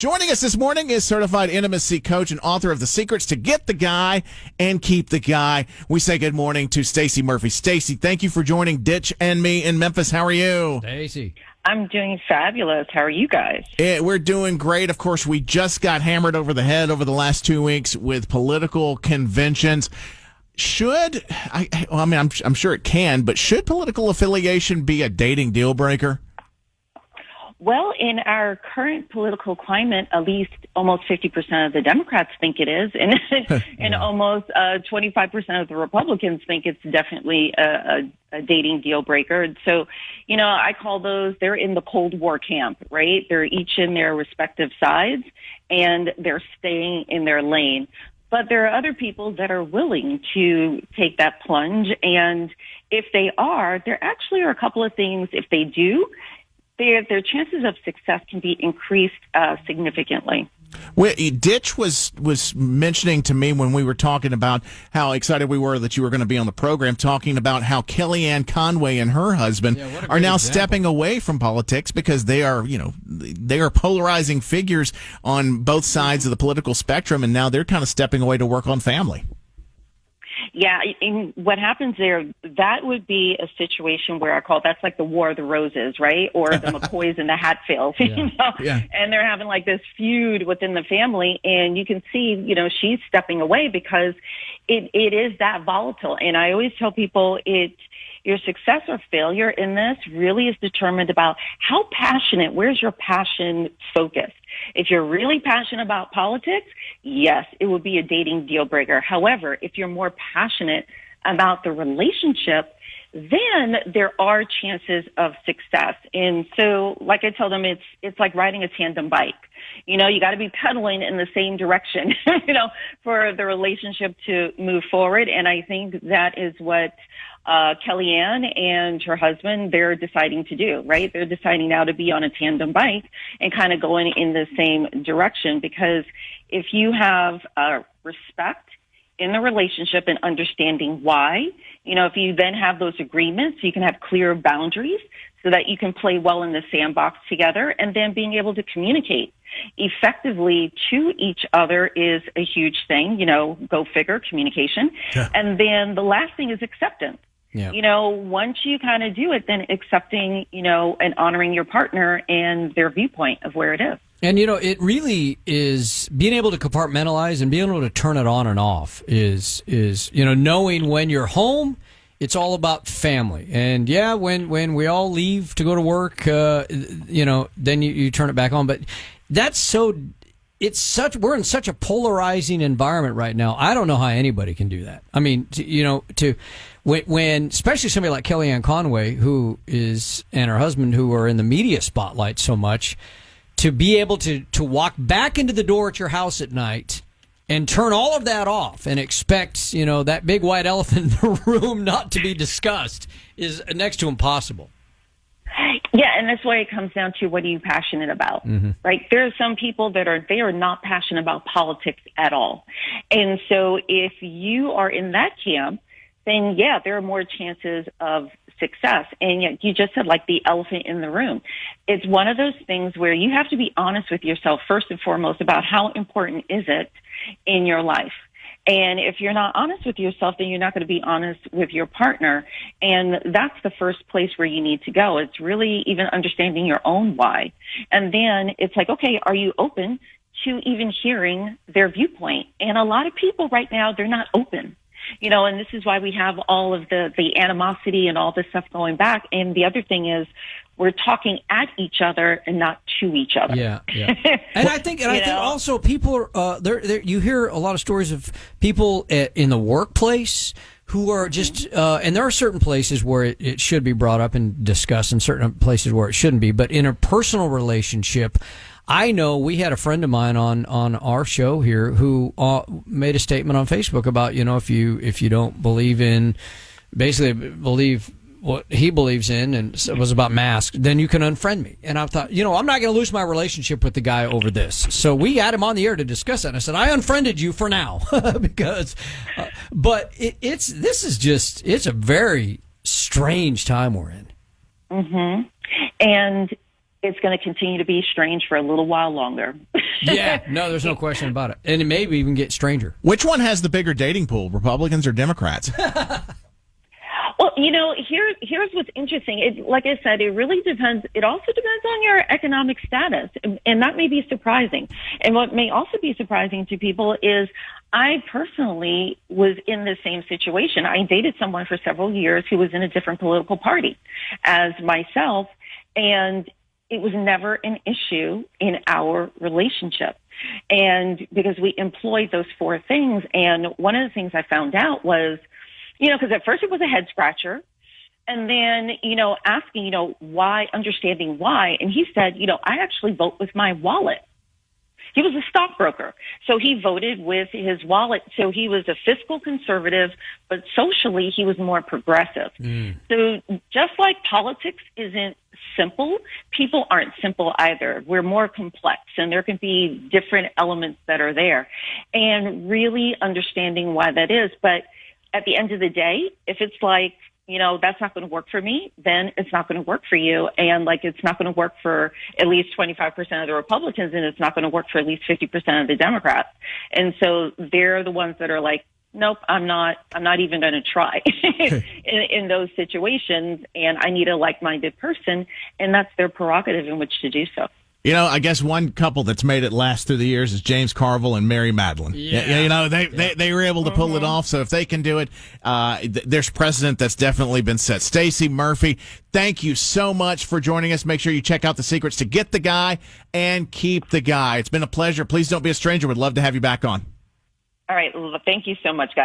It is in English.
Joining us this morning is certified intimacy coach and author of The Secrets to Get the Guy and Keep the Guy. We say good morning to Stacey Murphy. Stacey, thank you for joining Ditch and me in Memphis. How are you? Stacey. I'm doing fabulous. How are you guys? We're doing great. Of course, we just got hammered over the head over the last 2 weeks with political conventions. I'm sure it can, but should political affiliation be a dating deal breaker? Well, in our current political climate, at least almost 50% of the Democrats think it is, and almost 25% of the Republicans think it's definitely a dating deal breaker. So, I call those, they're in the Cold War camp, right? They're each in their respective sides, and they're staying in their lane. But there are other people that are willing to take that plunge, and if they are, there actually are a couple of things. If they do, their chances of success can be increased significantly. Well, Ditch was mentioning to me when we were talking about how excited we were that you were going to be on the program, talking about how Kellyanne Conway and her husband are now stepping away from politics because they are polarizing figures on both sides of the political spectrum, and now they're kind of stepping away to work on family. Yeah, and what happens there, that would be a situation where that's like the War of the Roses, right? Or the McCoys and the Hatfields, Yeah. And they're having like this feud within the family, and you can see, she's stepping away because it is that volatile. And I always tell people your success or failure in this really is determined about how passionate, where's your passion focused? If you're really passionate about politics, yes, it would be a dating deal breaker. However, if you're more passionate about the relationship, then there are chances of success. And so, like I tell them, it's like riding a tandem bike. You got to be pedaling in the same direction, for the relationship to move forward. And I think that is what Kellyanne and her husband, they're deciding to do, right? They're deciding now to be on a tandem bike and kind of going in the same direction, because if you have respect in the relationship and understanding why, if you then have those agreements, you can have clear boundaries so that you can play well in the sandbox together, and then being able to communicate effectively to each other is a huge thing, go figure, communication. Yeah. And then the last thing is acceptance. Yeah. Once you kind of do it, then accepting, and honoring your partner and their viewpoint of where it is. And, it really is being able to compartmentalize and being able to turn it on and off is knowing when you're home, it's all about family. And, yeah, when we all leave to go to work, then you turn it back on. But we're in such a polarizing environment right now. I don't know how anybody can do that. I mean, when especially somebody like Kellyanne Conway, and her husband, who are in the media spotlight so much, to be able to walk back into the door at your house at night and turn all of that off and expect, that big white elephant in the room not to be discussed is next to impossible. Yeah, and that's why it comes down to, what are you passionate about, right? There are some people they are not passionate about politics at all. And so if you are in that camp, then, yeah, there are more chances of success. And yet you just said, like, the elephant in the room. It's one of those things where you have to be honest with yourself first and foremost about how important is it in your life. And if you're not honest with yourself, then you're not going to be honest with your partner. And that's the first place where you need to go. It's really even understanding your own why. And then it's like, okay, are you open to even hearing their viewpoint? And a lot of people right now, they're not open. And this is why we have all of the animosity and all this stuff going back. And the other thing is, we're talking at each other and not to each other. Yeah. And I think also people are there. You hear a lot of stories of people in the workplace who are just, and there are certain places where it should be brought up and discussed, and certain places where it shouldn't be. But in a personal relationship, I know we had a friend of mine on our show here who made a statement on Facebook about, if you don't believe what he believes in, and it was about masks, then you can unfriend me. And I thought, I'm not going to lose my relationship with the guy over this. So we had him on the air to discuss that. And I said, I unfriended you for now because, but it's a very strange time we're in. Mm-hmm. And it's going to continue to be strange for a little while longer. Yeah, no, there's no question about it. And it may even get stranger. Which one has the bigger dating pool, Republicans or Democrats? Well, here's what's interesting. Like I said, it really depends. It also depends on your economic status, and that may be surprising. And what may also be surprising to people is I personally was in the same situation. I dated someone for several years who was in a different political party as myself, and it was never an issue in our relationship. And because we employed those four things, and one of the things I found out was, because at first it was a head scratcher, and then, asking, why, understanding why. And he said, I actually vote with my wallet. He was a stockbroker, so he voted with his wallet. So he was a fiscal conservative, but socially he was more progressive. So just like politics isn't simple, people aren't simple either. We're more complex, and there can be different elements that are there, and really understanding why that is. But at the end of the day, if it's like, that's not going to work for me, then it's not going to work for you. And it's not going to work for at least 25% of the Republicans, and it's not going to work for at least 50% of the Democrats. And so they're the ones that are like, nope, I'm not even going to try in those situations. And I need a like-minded person, and that's their prerogative in which to do so. I guess one couple that's made it last through the years is James Carville and Mary Madeline. Yeah. They were able to pull it off. So if they can do it, there's precedent that's definitely been set. Stacey Murphy, thank you so much for joining us. Make sure you check out the secrets to get the guy and keep the guy. It's been a pleasure. Please don't be a stranger. We'd love to have you back on. All right. Well, thank you so much, guys.